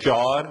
4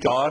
4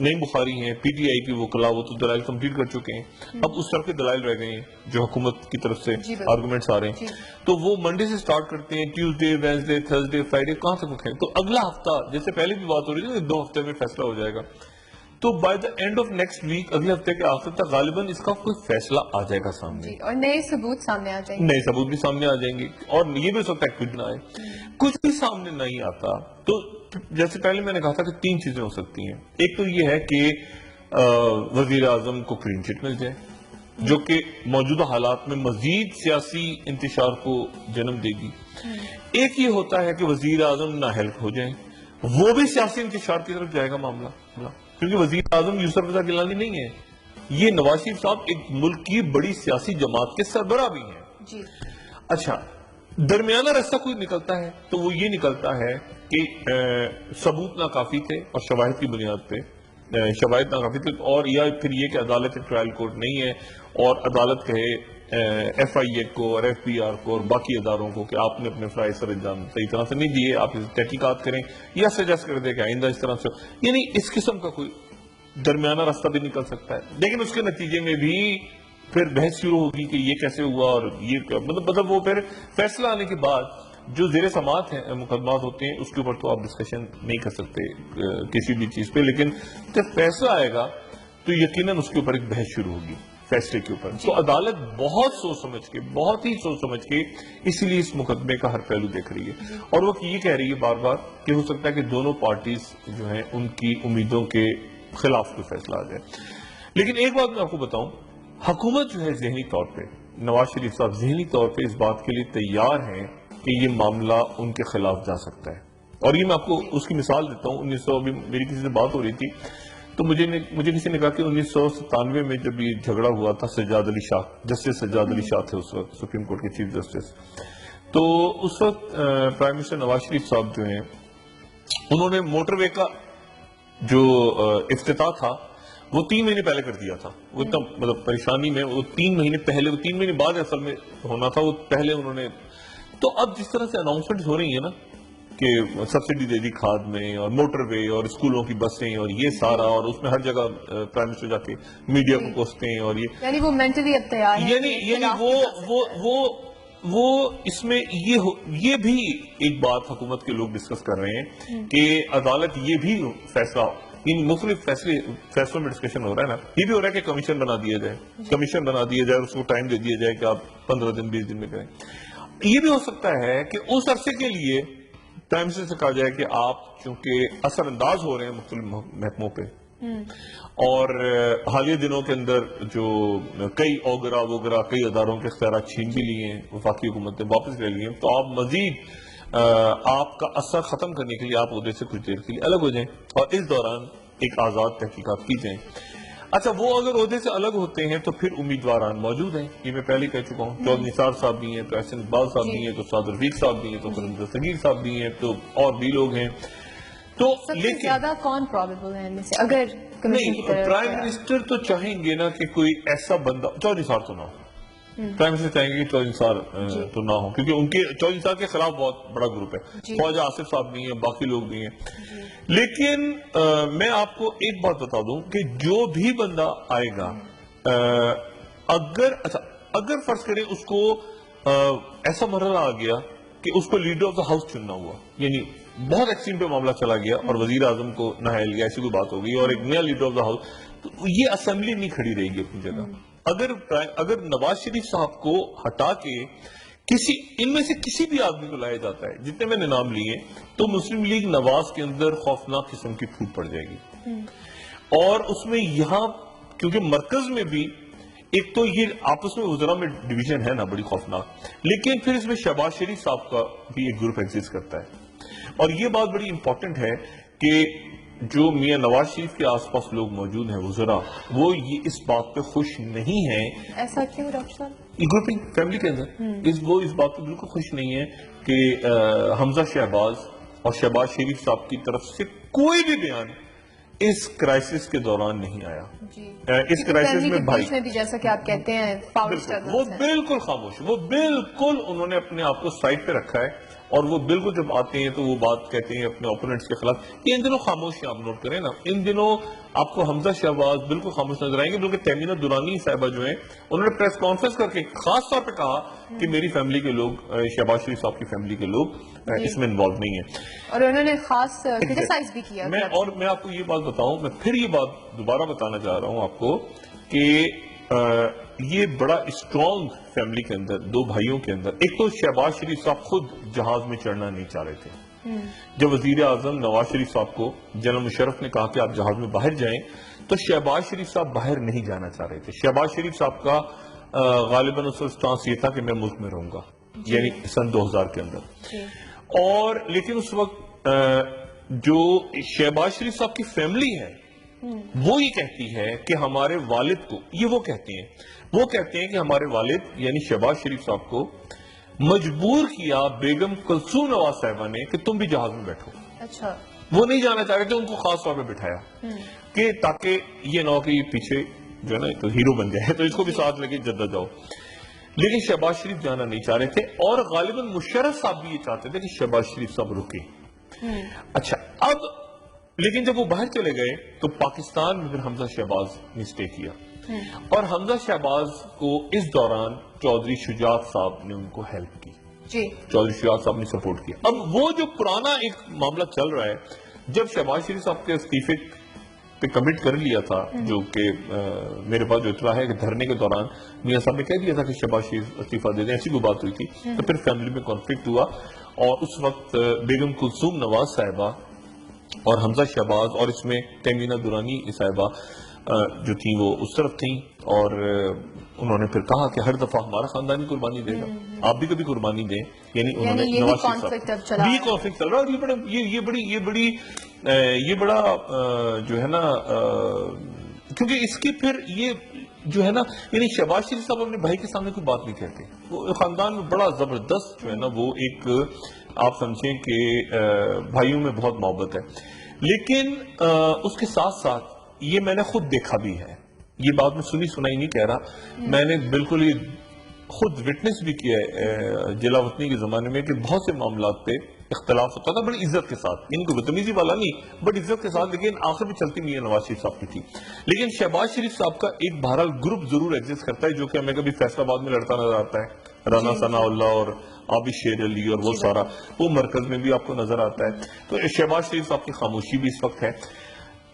نئی بخاری ہیں P T I کی وکلا وہ تو دلائل کمپلیٹ کر چکے ہیں. اب اس طرح کے دلائل رہ گئے ہیں جو حکومت کی طرف سے آرگومنٹس آ رہے ہیں. تو وہ منڈے سے سٹارٹ کرتے ہیں, ٹیوزڈے, وینسڈے, تھرسڈے, فرائیڈے, کہاں تک رکھیں. تو اگلا ہفتہ جیسے پہلے بھی بات ہو رہی تھی 2 ہفتے میں فیصلہ ہو جائے گا, تو by the end of next week, اگلے ہفتے کے آخر تک غالباً اس کا کوئی فیصلہ آ جائے گا سامنے, اور نئے ثبوت سامنے آ جائیں گے. نئے ثبوت بھی سامنے آ جائیں گے, اور یہ بھی ہو سکتا ہے کچھ نہ آئے. کچھ بھی سامنے نہیں آتا تو جیسے پہلے میں نے کہا تھا کہ 3 چیزیں ہو سکتی ہیں. ایک تو یہ ہے کہ وزیر اعظم کو کلین چٹ مل جائے, جو کہ موجودہ حالات میں مزید سیاسی انتشار کو جنم دے گی. ایک یہ ہوتا ہے کہ وزیر اعظم نااہل ہو جائیں, وہ بھی سیاسی انتشار کی طرف جائے گا معاملہ, کیونکہ وزیر اعظم یوسف رضا گیلانی نہیں ہے, یہ نواز شریف صاحب ایک ملک کی بڑی سیاسی جماعت کے سربراہ بھی ہیں. اچھا, درمیانہ راستہ کوئی نکلتا ہے تو وہ یہ نکلتا ہے کہ ثبوت ناکافی تھے اور شواہد کی بنیاد پہ شواہد ناکافی تھے, اور یا پھر یہ کہ عدالت ایک ٹرائل کورٹ نہیں ہے اور عدالت کہے ایف آئی اے کو اور ایف بی آر کو اور باقی اداروں کو کہ آپ نے اپنے فرائض سر انجام صحیح طرح سے نہیں دیے, آپ اس تحقیقات کریں یا سجیسٹ کر دیں کہ آئندہ اس طرح سے, یعنی اس قسم کا کوئی درمیانہ راستہ بھی نکل سکتا ہے. لیکن اس کے نتیجے میں بھی پھر بحث شروع ہوگی کہ یہ کیسے ہوا, اور یہ مطلب وہ پھر فیصلہ آنے کے بعد جو زیر سماعت ہیں مقدمات ہوتے ہیں اس کے اوپر تو آپ ڈسکشن نہیں کر سکتے کسی بھی چیز پہ, لیکن جب فیصلہ آئے گا تو یقیناً اس کے اوپر ایک بحث شروع ہوگی فیصلے کے اوپر. تو عدالت بہت سوچ سمجھ کے, بہت ہی سوچ سمجھ کے اسی لیے اس مقدمے کا ہر پہلو دیکھ رہی ہے, اور وہ یہ کہہ رہی ہے بار بار کہ ہو سکتا ہے کہ دونوں پارٹیز جو ہیں ان کی امیدوں کے خلاف کوئی فیصلہ آ جائے. لیکن ایک بات میں آپ کو بتاؤں, حکومت جو ہے ذہنی طور پہ, نواز شریف صاحب ذہنی طور پہ اس بات کے لیے تیار ہیں کہ یہ معاملہ ان کے خلاف جا سکتا ہے. اور یہ میں آپ کو اس کی مثال دیتا ہوں. 1900 ابھی میری کسی سے بات ہو رہی تھی تو مجھے کسی نے کہا کہ 1997 میں جب یہ جھگڑا ہوا تھا, سجاد علی شاہ, جسٹس سجاد علی شاہ تھے اس وقت سپریم کورٹ کے چیف جسٹس, تو اس وقت پرائم منسٹر نواز شریف صاحب جو ہیں انہوں نے موٹر وے کا جو افتتاح تھا وہ 3 مہینے پہلے کر دیا تھا. وہ اتنا مطلب پریشانی میں وہ 3 مہینے پہلے, وہ 3 مہینے بعد اصل میں ہونا تھا, وہ پہلے انہوں نے. تو اب جس طرح سے اناؤنسمنٹ ہو رہی ہیں نا کہ سبسڈی دے دی کھاد میں, اور موٹر وے اور اسکولوں کی بسیں اور یہ سارا, اور اس میں ہر جگہ پرائم منسٹر جا کے میڈیا کو کوستے ہیں, اور یہ یعنی وہ مینٹلی اب تیار ہے, یعنی وہ اس میں یہ بھی ایک بات حکومت کے لوگ ڈسکس کر رہے ہیں کہ عدالت یہ بھی فیصلہ, ان مختلف فیصلوں میں ڈسکشن ہو رہا ہے نا, یہ بھی ہو رہا ہے کہ کمیشن بنا دیا جائے, اس کو ٹائم دے دیا جائے کہ آپ 15 دن 20 دن میں کریں. یہ بھی ہو سکتا ہے کہ اس عرصے کے لیے پرائم منسٹر سے کہا جائے کہ آپ چونکہ اثر انداز ہو رہے ہیں مختلف محکموں پہ, اور حالیہ دنوں کے اندر جو کئی اوگرا کئی اداروں کے اختیارات چھین بھی لیے ہیں وفاقی حکومت نے, واپس لے لیے ہیں, تو آپ مزید آپ کا اثر ختم کرنے کے لیے آپ عہدے سے کچھ دیر کے لیے الگ ہو جائیں اور اس دوران ایک آزاد تحقیقات کی جائیں. اچھا, وہ اگر عہدے سے الگ ہوتے ہیں تو پھر امیدواران موجود ہیں, یہ میں پہلے کہہ چکا ہوں. چودھری نثار صاحب بھی ہیں, تو احسن اقبال صاحب بھی ہیں, تو سعد رفیق صاحب بھی ہیں, تو قلندر صغیر صاحب بھی ہیں, تو اور بھی لوگ ہیں. تو سب سے زیادہ کون پروبیبل ہے ان میں سے اگر کمیشن کی طرف؟ پرائم منسٹر تو چاہیں گے نا کہ کوئی ایسا بندہ, چودھری نثار تو نہ ہو, پرائم منسٹر چاہیں گے کہ چودھری نثار تو نہ ہو, کیونکہ ان کے چودھری نثار کے خلاف بہت بڑا گروپ ہے. خواجہ آصف صاحب بھی ہیں, باقی لوگ بھی ہیں. لیکن میں آپ کو ایک بات بتا دوں کہ جو بھی بندہ آئے گا, اگر فرض کریں اس کو ایسا مرحلہ آ گیا کہ اس کو لیڈر آف دا ہاؤس چننا ہوا, یعنی بہت ایکسٹریم پہ معاملہ چلا گیا اور وزیر اعظم کو نہائے لیا, ایسی کوئی بات ہو گئی, اور ایک نیا لیڈر آف دا ہاؤس, تو یہ اسمبلی نہیں کھڑی رہے گی اپنی جگہ. اگر نواز شریف صاحب کو ہٹا کے ان میں سے کسی بھی آدمی کو لایا جاتا ہے, جتنے میں نے نام لیے, تو مسلم لیگ نواز کے اندر خوفناک قسم کی پھوٹ پڑ جائے گی. اور اس میں یہاں کیونکہ مرکز میں بھی ایک تو یہ آپس میں وزراء میں ڈویژن ہے نا بڑی خوفناک, لیکن پھر اس میں شہباز شریف صاحب کا بھی ایک گروپ ایگزسٹ کرتا ہے. اور یہ بات بڑی امپورٹنٹ ہے کہ جو میاں نواز شریف کے آس پاس لوگ موجود ہیں وزراء, وہ یہ اس بات پہ خوش نہیں ہیں. ایسا کیوں ڈاکٹر صاحب؟ گروپنگ فیملی کے اندر وہ اس بات پہ بالکل خوش نہیں ہے کہ حمزہ شہباز اور شہباز شریف صاحب کی طرف سے کوئی بھی بیان اس کرائسس کے دوران نہیں آیا. اس کرائسس میں بھائی بھی جیسا کہ آپ کہتے ہیں وہ بالکل خاموش, وہ بالکل انہوں نے اپنے آپ کو سائڈ پہ رکھا ہے, اور وہ بالکل جب آتے ہیں تو وہ بات کہتے ہیں اپنے اوپوننٹس کے خلاف. یہ ان دنوں خاموش ہیں, آپ نوٹ کریں نا, ان دنوں آپ کو حمزہ شہباز بالکل خاموش نظر آئیں گے, بلکہ تیمینہ درانی صاحبہ جو ہیں انہوں نے پریس کانفرنس کر کے خاص طور پہ کہا کہ میری فیملی کے لوگ, شہباز شریف صاحب کی فیملی کے لوگ اس میں انوالو نہیں ہیں, اور انہوں نے خاص کرٹیسائز بھی کیا. اور میں آپ کو یہ بات بتاؤں, میں پھر یہ بات دوبارہ بتانا چاہ رہا ہوں آپ کو کہ یہ بڑا اسٹرانگ فیملی کے اندر, دو بھائیوں کے اندر, ایک تو شہباز شریف صاحب خود جہاز میں چڑھنا نہیں چاہ رہے تھے. جب وزیر اعظم نواز شریف صاحب کو جنرل مشرف نے کہا کہ آپ جہاز میں باہر جائیں, تو شہباز شریف صاحب باہر نہیں جانا چاہ رہے تھے. شہباز شریف صاحب کا غالباً اس وقت سٹانس یہ تھا کہ میں ملک میں رہوں گا, یعنی سن 2000 کے اندر. اور لیکن اس وقت جو شہباز شریف صاحب کی فیملی ہے وہ یہ کہتی ہے کہ ہمارے والد کو, یہ وہ کہتے ہیں کہ ہمارے والد یعنی شہباز شریف صاحب کو مجبور کیا بیگم کلثوم نواز صاحبہ نے کہ تم بھی جہاز میں بیٹھو. اچھا, وہ نہیں جانا چاہ رہے تھے, ان کو خاص طور پہ بٹھایا کہ تاکہ یہ نہ ہو کہ یہ پیچھے جو ہے نا تو ہیرو بن جائے, تو اس کو بھی ساتھ لے کے جدہ جاؤ. لیکن شہباز شریف جانا نہیں چاہ رہے تھے, اور غالباً مشرف صاحب بھی یہ چاہتے تھے کہ شہباز شریف صاحب رکے. اچھا, اب لیکن جب وہ باہر چلے گئے تو پاکستان میں پھر حمزہ شہباز نے اسٹے کیا, اور حمزہ شہباز کو اس دوران چودھری شجاعت صاحب نے ان کو ہیلپ کی. چودھری شجاعت صاحب نے سپورٹ کیا. اب وہ جو پرانا ایک معاملہ چل رہا ہے, جب شہباز شریف صاحب کے استعفے پہ کمٹ کر لیا تھا, جو کہ میرے پاس جو اطلاع ہے کہ دھرنے کے دوران میاں صاحب نے کہہ دیا تھا کہ شہباز شریف استعفیٰ دے دیں, ایسی کوئی بات ہوئی تھی, تو پھر فیملی میں کانفلکٹ ہوا, اور اس وقت بیگم کلثوم نواز صاحبہ اور حمزہ شہباز اور اس میں تیمینہ درانی صاحبہ جو تھیں وہ اس طرف تھیں, اور انہوں نے پھر کہا کہ ہر دفعہ ہمارا خاندان ہی قربانی دے گا, آپ بھی کبھی قربانی دیں. یعنی انہوں نے نواز شریف صاحب یہ کانفلکٹ چل رہا ہے, اور یہ بڑا جو ہے نا, کیونکہ اس کی پھر یہ جو ہے نا, یعنی شہباز شریف صاحب اپنے بھائی کے سامنے کوئی بات نہیں کہتے, وہ خاندان میں بڑا زبردست جو ہے نا, وہ ایک آپ سمجھیں کہ بھائیوں میں بہت محبت ہے. لیکن اس کے ساتھ ساتھ یہ میں نے خود دیکھا بھی ہے, یہ بات میں سنی سنائی نہیں کہہ رہا, میں نے بالکل یہ خود وٹنس بھی کیا ہے جلا وطنی کے زمانے میں, کہ بہت سے معاملات پہ اختلاف ہوتا تھا بڑی عزت کے ساتھ, ان کو بدتمیزی والا نہیں, بڑی عزت کے ساتھ, لیکن آخر میں چلتی نہیں ہے نواز شریف صاحب کی تھی. لیکن شہباز شریف صاحب کا ایک بہرحال گروپ ضرور ایگزسٹ کرتا ہے, جو کہ ہمیں کبھی فیصل آباد میں لڑتا نظر آتا ہے, رانا ثناء اللہ اور عابد شیر علی اور وہ سارا, وہ مرکز میں بھی آپ کو نظر آتا ہے. تو شہباز شریف صاحب کی خاموشی بھی اس وقت ہے.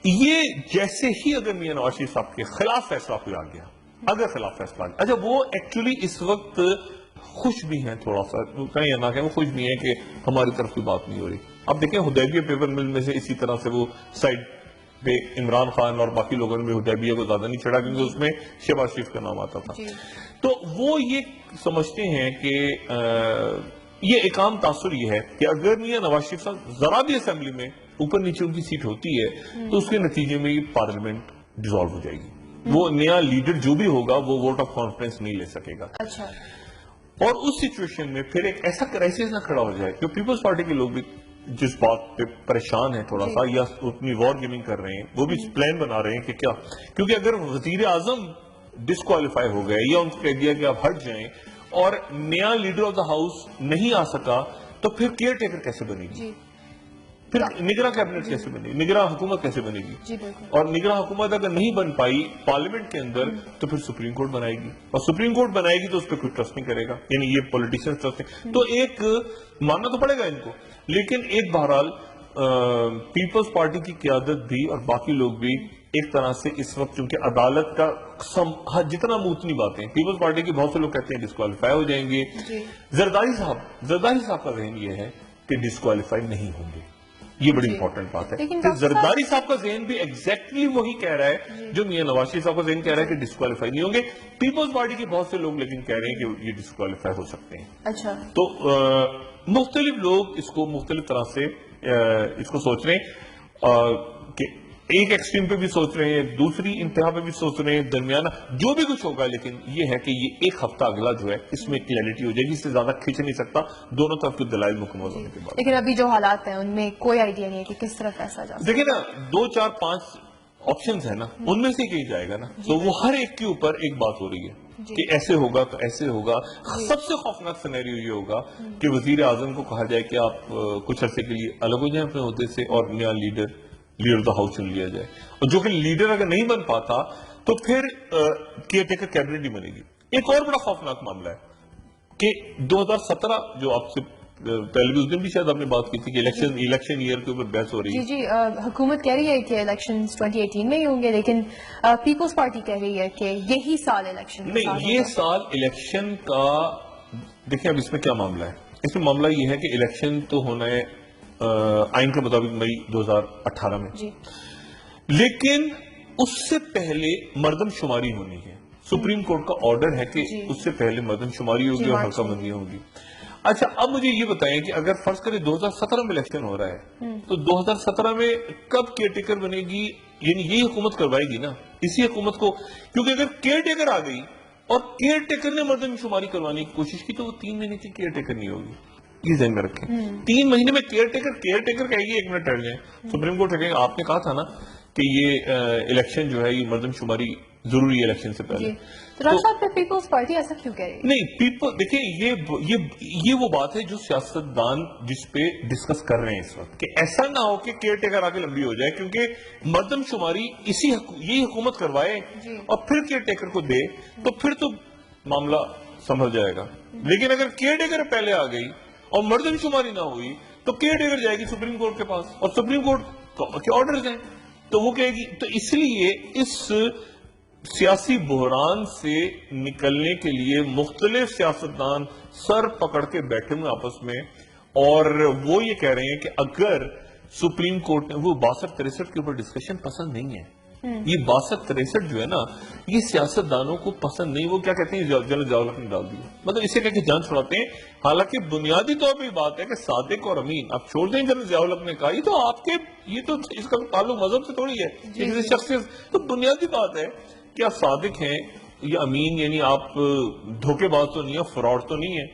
یہ جیسے ہی اگر میاں نواز شریف صاحب کے خلاف فیصلہ کوئی آ گیا, اگر خلاف فیصلہ آ گیا, اچھا وہ ایکچولی اس وقت خوش بھی ہیں, تھوڑا سا کہیں یا نہ کہیں, وہ خوش بھی ہیں کہ ہماری طرف کوئی بات نہیں ہو رہی. اب دیکھیں حدیبیہ پیپر مل میں سے اسی طرح سے وہ سائڈ پہ عمران خان اور باقی لوگوں نے بھی حدیبیہ کو زیادہ نہیں چھڑا, کیونکہ اس میں شہباز شریف کا نام آتا تھا. تو وہ یہ سمجھتے ہیں کہ یہ ایک عام تاثر یہ ہے کہ اگر میاں نواز شریف صاحب ذرا بھی اسمبلی میں اوپر نیچے ان کی سیٹ ہوتی ہے, تو اس کے نتیجے میں یہ پارلیمنٹ ڈیزالو ہو جائے گی. وہ نیا لیڈر جو بھی ہوگا وہ ووٹ آف کانفیڈنس نہیں لے سکے گا. اور اس سچویشن میں پھر ایک ایسا کرائسس نہ کھڑا ہو جائے کہ پیپلز پارٹی کے لوگ بھی جس بات پہ پریشان ہیں تھوڑا سا, یا اپنی وار گیمنگ کر رہے ہیں, وہ بھی پلان بنا رہے ہیں کہ کیا, کیونکہ اگر وزیر اعظم ڈسکوالیفائی ہو گئے یا ان کو کہہ دیا کہ آپ ہٹ جائیں اور نیا لیڈر آف دا ہاؤس نہیں آ سکا, تو پھر کیئر ٹیکر کیسے بنے گی, پھر نگراں کیبنٹ کیسے بنے گی, نگراں حکومت کیسے بنے گی, اور نگراں حکومت اگر نہیں بن پائی پارلیمنٹ کے اندر, تو پھر سپریم کورٹ بنائے گی, اور سپریم کورٹ بنائے گی تو اس پہ کوئی ٹرسٹ نہیں کرے گا, یعنی یہ پولیٹیشین ٹرسٹ نہیں. تو ایک ماننا تو پڑے گا ان کو, لیکن ایک بہرحال پیپلز پارٹی کی قیادت بھی اور باقی لوگ بھی ایک طرح سے اس وقت چونکہ عدالت کا جتنا موتنی باتیں, پیپلز پارٹی کے بہت سے لوگ کہتے ہیں ڈسکوالیفائی ہو جائیں گے. زرداری صاحب کا ذہن یہ ہے کہ ڈسکوالیفائی نہیں ہوں گے, یہ بڑی امپورٹنٹ بات ہے. زرداری صاحب کا ذہن بھی ایگزیکٹلی وہی کہہ رہا ہے جو میاں نواز شریف صاحب کا ذہن کہہ رہا ہے کہ ڈسکوالیفائی نہیں ہوں گے. پیپلز پارٹی کے بہت سے لوگ لیکن کہہ رہے ہیں کہ یہ ڈسکوالیفائی ہو سکتے ہیں. اچھا, تو مختلف لوگ اس کو مختلف طرح سے اس کو سوچ رہے ہیں کہ ایک ایکسٹریم پہ بھی سوچ رہے ہیں, دوسری انتہا پہ بھی سوچ رہے ہیں, درمیانہ جو بھی کچھ ہوگا. لیکن یہ ہے کہ یہ ایک ہفتہ اگلا جو ہے اس میں کلیئرٹی ہو جائے گی, اس سے زیادہ کھینچ نہیں سکتا دونوں طرف کے دلائل مکمل ہونے کے بعد. لیکن ابھی جو حالات ہیں ان میں کوئی آئیڈیا نہیں ہے کہ کس طرف ایسا جا سکتا. دیکھیں نا 2 4 5 آپشنز ہیں نا, ان میں سے کہیں جائے گا نا, تو وہ ہر ایک کے اوپر ایک بات ہو رہی ہے. کہ ایسے ہوگا تو ایسے ہوگا. سب سے خوفناک سینیریو یہ ہوگا کہ وزیر اعظم کو کہا جائے کہ آپ کچھ عرصے کے لیے الگ ہو جائیں اپنے عہدے سے اور نیا لیڈر آف دا ہاؤس چن لیا جائے, اور جو کہ لیڈر اگر نہیں بن پاتا تو پھر کیئر ٹیکر کیبنٹ نہیں بنے گی. ایک اور بڑا خوفناک معاملہ ہے کہ 2017 جو آپ سے پہلے بھی اس دن بھی شاید آپ نے بات کی تھی کہ الیکشن ایئر کے اوپر بحث ہو رہی ہے. جی حکومت کہہ رہی ہے کہ الیکشن 2018 میں ہی ہوں گے, لیکن پیپلز پارٹی کہہ رہی ہے کہ یہی سال الیکشن نہیں, یہ سال الیکشن کا دیکھیں. اب اس میں کیا معاملہ ہے؟ اس میں معاملہ یہ ہے کہ الیکشن تو ہونا ہے آئین کے مطابق مئی 2018 میں, لیکن اس سے پہلے مردم شماری ہونی ہے. سپریم کورٹ کا آرڈر ہے کہ اس سے پہلے مردم شماری ہوگی اور حلقہ بندیاں ہوگی. اچھا, اب مجھے یہ بتائیں کہ اگر فرض کریں 2017 میں الیکشن ہو رہا ہے تو 2017 میں کب کیئر ٹیکر بنے گی؟ یعنی یہی حکومت کروائے گی نا, اسی حکومت کو, کیونکہ اگر کیئر ٹیکر آ گئی اور کیئر ٹیکر نے مردم شماری کروانے کی کوشش کی تو وہ 3 مہینے کی کیئر ٹیکر نہیں ہوگی. یہ ذہن میں رکھیں. 3 مہینے میں کیئر ٹیکر کہے گی 1 منٹ ٹھہر جائیں, سپریم کورٹ کہے گا آپ نے کہا تھا نا کہ یہ الیکشن جو ہے یہ مردم شماری ضروری ہے الیکشن سے پہلے. تو ڈاکٹر صاحب پیپلز پارٹی ایسا کیوں کہہ رہی ہے؟ نہیں, پیپل دیکھیں یہ وہ بات ہے جو سیاستدان جس پہ ڈسکس کر رہے ہیں اس وقت, کہ ایسا نہ ہو کہ کیئر ٹیکر آ کے لمبی ہو جائے, کیونکہ مردم شماری یہی حکومت کروائے اور پھر کیئر ٹیکر کو دے تو پھر تو معاملہ سنبھل جائے گا. لیکن اگر کیئر ٹیکر پہلے آ گئی اور مردم شماری نہ ہوئی تو کیئر ٹیکر جائے گی سپریم کورٹ کے پاس اور سپریم کورٹ کے آرڈرز ہیں تو وہ کہے گی. تو اس لیے اس سیاسی بحران سے نکلنے کے لیے مختلف سیاستدان سر پکڑ کے بیٹھے ہوئے آپس میں, اور وہ یہ کہہ رہے ہیں کہ اگر سپریم کورٹ نے وہ 62-63 کے اوپر ڈسکشن پسند نہیں ہے, یہ 62-63 جو ہے نا یہ سیاستدانوں کو پسند نہیں. وہ کیا کہتے ہیں جنرل ضیاء الحق نے ڈال دیا, مطلب اسے کہہ کے جان چھڑاتے ہیں. حالانکہ بنیادی طور پہ یہ بات ہے کہ صادق اور امین, آپ چھوڑ دیں جنرل ضیاء الحق نے کہا یہ تو آپ کے, یہ تو اس کا تعلق مذہب سے تھوڑی ہے, کسی شخص سے, تو بنیادی بات ہے کہ آپ صادق ہیں یا امین, یعنی آپ دھوکے باز تو نہیں ہے, فراڈ تو نہیں ہے.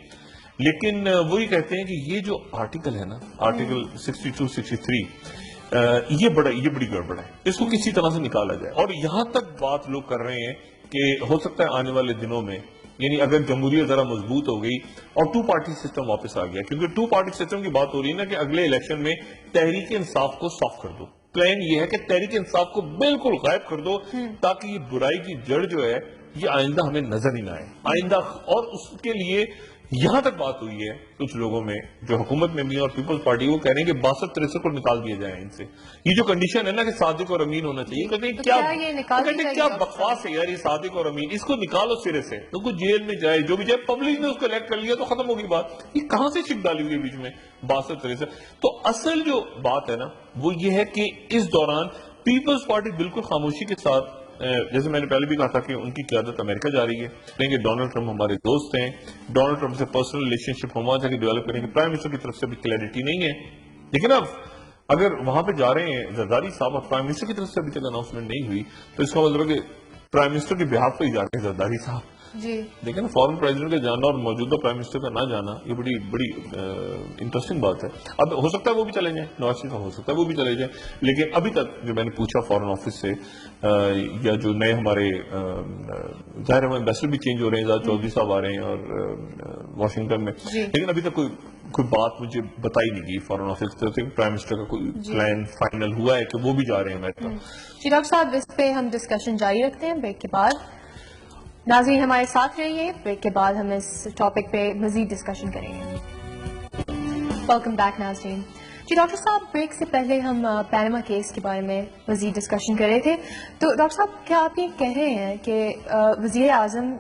لیکن وہی کہتے ہیں کہ یہ جو آرٹیکل ہے نا, آرٹیکل 62-63, یہ بڑی گڑبڑ ہے, اس کو کسی طرح سے نکالا جائے. اور یہاں تک بات لوگ کر رہے ہیں کہ ہو سکتا ہے آنے والے دنوں میں, یعنی اگر جمہوریت ذرا مضبوط ہو گئی اور 2 پارٹی سسٹم واپس آ گیا, کیونکہ 2 پارٹی سسٹم کی بات ہو رہی ہے نا کہ اگلے الیکشن میں تحریک انصاف کو صاف کر دو. پلان یہ ہے کہ تحریک انصاف کو بالکل غائب کر دو تاکہ یہ برائی کی جڑ جو ہے یہ آئندہ ہمیں نظر ہی نہ آئے آئندہ. اور اس کے لیے یہاں تک بات ہوئی ہے کچھ لوگوں میں جو حکومت میں بھی اور پیپلز پارٹی, وہ کہہ رہے ہیں کہ 62-63 کو نکال دیا جائے ان سے. یہ جو کنڈیشن ہے نا کہ صادق اور امین ہونا چاہیے, کہتے ہیں کیا بکواس ہے یار یہ صادق اور امین, اس کو نکالو سرے سے, تو کوئی جیل میں جائے جو بھی جائے, پبلک نے اس کو الیکٹ کر لیا تو ختم ہوگی بات. یہ کہاں سے شک ڈالی ہوئی ہے بیچ میں 62-63؟ تو اصل جو بات ہے نا وہ یہ ہے کہ اس دوران پیپلز پارٹی بالکل خاموشی کے ساتھ, جیسے میں نے پہلے بھی کہا تھا کہ ان کی قیادت امریکہ جا رہی ہے, کہیں گے ڈونلڈ ٹرمپ ہمارے دوست ہیں, ڈونلڈ ٹرمپ سے پرسنل ریلیشن شپ ہم وہاں جا کے ڈیولپ کریں گے. پرائم منسٹر کی طرف سے بھی کلیئرٹی نہیں ہے, لیکن اب اگر وہاں پہ جا رہے ہیں زرداری صاحب اور پرائم منسٹر کی طرف سے ابھی تک اناؤنسمنٹ نہیں ہوئی تو اس کا مطلب ہے کہ پرائم منسٹر کے بہاف پہ ہی جا رہے ہیں زرداری صاحب. لیکن فارن پریزیڈنٹ کا جانا اور موجودہ پرائم منسٹر کا نہ جانا یہ بڑی انٹرسٹنگ بات ہے. اب ہو سکتا ہے وہ بھی چلے جائیں, نواز شریف ہو سکتا ہے وہ بھی چلے جائیں, لیکن ابھی تک جو میں نے پوچھا فارن آفس سے یا جو نئے ہمارے ظاہر ہے ایمبیسڈر بھی چینج ہو رہے ہیں, زاد چودھری صاحب آ رہے ہیں اور واشنگٹن میں, لیکن ابھی تک کوئی بات مجھے بتائی نہیں گئی فارن آفس کی طرف سے پرائم منسٹر کا کوئی پلان فائنل ہوا ہے کہ وہ بھی جا رہے ہیں امریکہ. جی ڈاکٹر صاحب, اس پہ ہم ڈسکشن جاری رکھتے ہیں بریک کے بعد. ناظرین ہمارے ساتھ رہیے, بریک کے بعد ہم اس ٹاپک پہ مزید ڈسکشن کریں گے. ویلکم بیک ناظرین. جی ڈاکٹر صاحب, بریک سے پہلے ہم پینما کیس کے بارے میں مزید ڈسکشن کر رہے تھے, تو ڈاکٹر صاحب کیا آپ یہ کہہ رہے ہیں کہ وزیر اعظم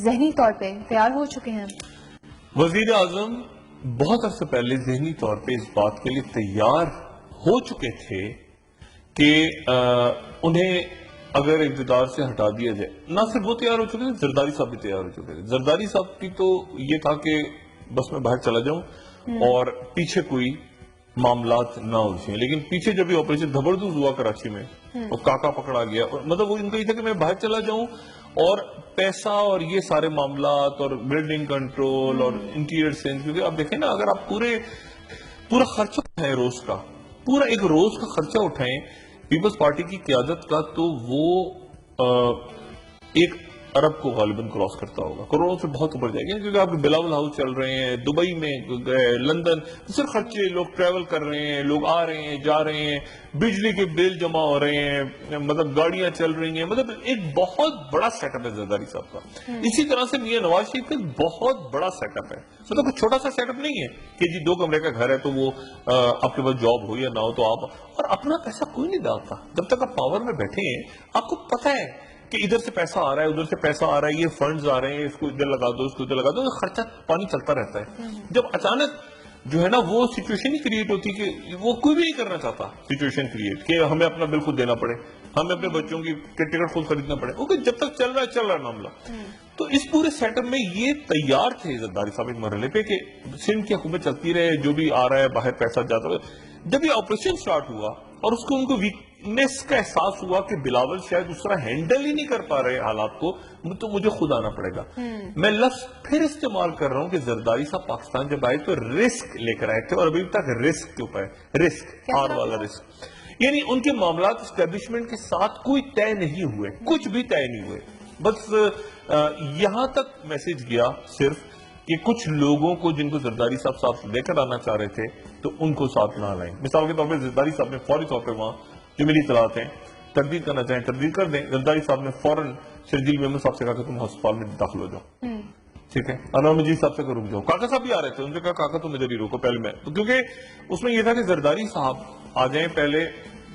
ذہنی طور پہ تیار ہو چکے ہیں؟ وزیر اعظم بہت عرصے پہلے ذہنی طور پہ اس بات کے لیے تیار ہو چکے تھے کہ انہیں اگر اقتدار سے ہٹا دیا جائے. نہ صرف وہ تیار ہو چکے تھے, زرداری صاحب بھی تیار ہو چکے تھے. زرداری صاحب کی تو یہ تھا کہ بس میں باہر چلا جاؤں اور پیچھے کوئی معاملات نہ الجھیں, لیکن پیچھے جب یہ آپریشن زبردست ہوا کراچی میں اور کاکا پکڑا گیا, مطلب وہ ان کا یہ تھا کہ میں باہر چلا جاؤں اور پیسہ اور یہ سارے معاملات اور بلڈنگ کنٹرول اور انٹیریئر سینس, کیونکہ آپ دیکھیں نا اگر آپ پورا خرچہ اٹھائیں روز کا, پورا ایک روز کا خرچہ اٹھائیں پیپلز پارٹی کی قیادت کا, تو وہ ایک ارب کو غالباً کراس کرتا ہوگا، کروڑوں سے بہت اوپر جائے گا، کیونکہ آپ کے بلاول ہاؤس چل رہے ہیں، دبئی میں گئے، لندن، صرف خرچے، لوگ ٹریول کر رہے ہیں، لوگ آ رہے ہیں جا رہے ہیں، بجلی کے بل جمع ہو رہے ہیں، مطلب گاڑیاں چل رہی ہیں، مطلب ایک بہت بڑا سیٹ اپ ہے زرداری صاحب کا۔ اسی طرح سے میاں نواز شریف کا بہت بڑا سیٹ اپ ہے، مطلب کوئی چھوٹا سا سیٹ اپ نہیں ہے کہ جی 2 کمرے کا گھر ہے تو وہ آپ کے پاس جاب ہو یا نہ ہو تو آپ، اور اپنا پیسہ کوئی نہیں ڈالتا جب تک آپ پاور میں بیٹھے ہیں۔ آپ کو پتا ہے کہ ادھر سے پیسہ آ رہا ہے، ادھر سے پیسہ آ رہا ہے، یہ فنڈز آ رہے ہیں، اس کو ادھر لگا دو، اس کو ادھر لگا دو، خرچہ پانی چلتا رہتا ہے۔ جب اچانک جو ہے نا وہ سچویشن ہی کریٹ ہوتی کہ وہ کوئی بھی نہیں کرنا چاہتا سچویشن کریٹ کہ ہمیں اپنا بل خود دینا پڑے، ہمیں اپنے بچوں کی ٹکٹ خود خریدنا پڑے، کیونکہ جب تک چل رہا ہے معاملہ۔ تو اس پورے سیٹ اپ میں یہ تیار تھے زرداری صاحب ایک مرحلے پہ کہ سندھ کی حکومت چلتی رہے، جو بھی آ رہا ہے باہر پیسہ جاتا ہے۔ جب یہ آپریشن سٹارٹ ہوا اور اس کو ان کو ویکنیس کا احساس ہوا کہ بلاول شاید اس طرح ہینڈل ہی نہیں کر پا رہے حالات کو، تو مجھے خود آنا پڑے گا۔ میں لفظ پھر استعمال کر رہا ہوں کہ زرداری صاحب پاکستان جب آئے تو رسک لے کر آئے تھے، اور ابھی تک رسک کے اوپر ہے، رسک آر والا رسک، یعنی ان کے معاملات اسٹیبلشمنٹ کے ساتھ کوئی طے نہیں ہوئے، کچھ بھی طے نہیں ہوئے، بس یہاں تک میسج گیا صرف کہ کچھ لوگوں کو جن کو زرداری صاحب لے کر آنا چاہ رہے تھے تو ان کو ساتھ نہ لائیں۔ مثال کے طور پہ زرداری صاحب نے فوری طور پہ وہاں جو میری اطلاعات ہیں تردید کرنا چاہیں تردید کر دیں، زرداری صاحب نے فوراً شرجیل میمن صاحب سے کہا کہ تم ہسپتال میں داخل ہو جاؤ، ٹھیک ہے، انور مجید صاحب سے کہ رک جاؤ، کاکا صاحب بھی آ رہے تھے، ان سے کہا کاکا تم ادھر ہی روکو پہلے میں، کیونکہ اس میں یہ تھا کہ زرداری صاحب آ جائیں پہلے،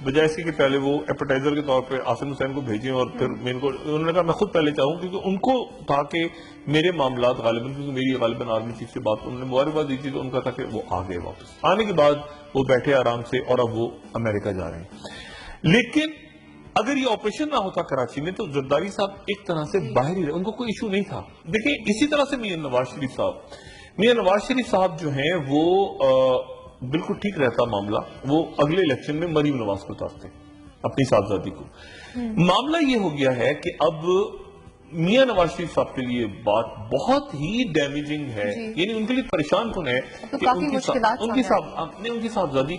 بجائے اس کی کہ پہلے وہ ایپیٹائزر کے طور پہ عاصم حسین کو بھیجیں اور پھر انہوں نے کہا میں خود پہلے چاہوں، کیونکہ ان کو تھا کہ میرے معاملات غالباً، کیونکہ میری غالباً آرمی چیف سے بات انہوں نے مبارکباد دی تھی، تو ان کا تھا کہ وہ آ گئے واپس، آنے کے بعد وہ بیٹھے آرام سے اور اب وہ امریکہ جا رہے ہیں۔ لیکن اگر یہ آپریشن نہ ہوتا کراچی میں تو زرداری صاحب ایک طرح سے باہر ہی رہے، ان کو کوئی ایشو نہیں تھا۔ دیکھیں اسی طرح سے میاں نواز شریف صاحب جو ہیں وہ بالکل ٹھیک رہتا معاملہ، وہ اگلے الیکشن میں مریم نواز کو اتارتے اپنی صاحبزادی کو۔ معاملہ یہ ہو گیا ہے کہ اب میاں نواز شریف صاحب کے لیے بات بہت ہی ڈیمیجنگ ہے، یعنی ان کے لیے پریشان کن ہے کہ ان کی صاحبزادی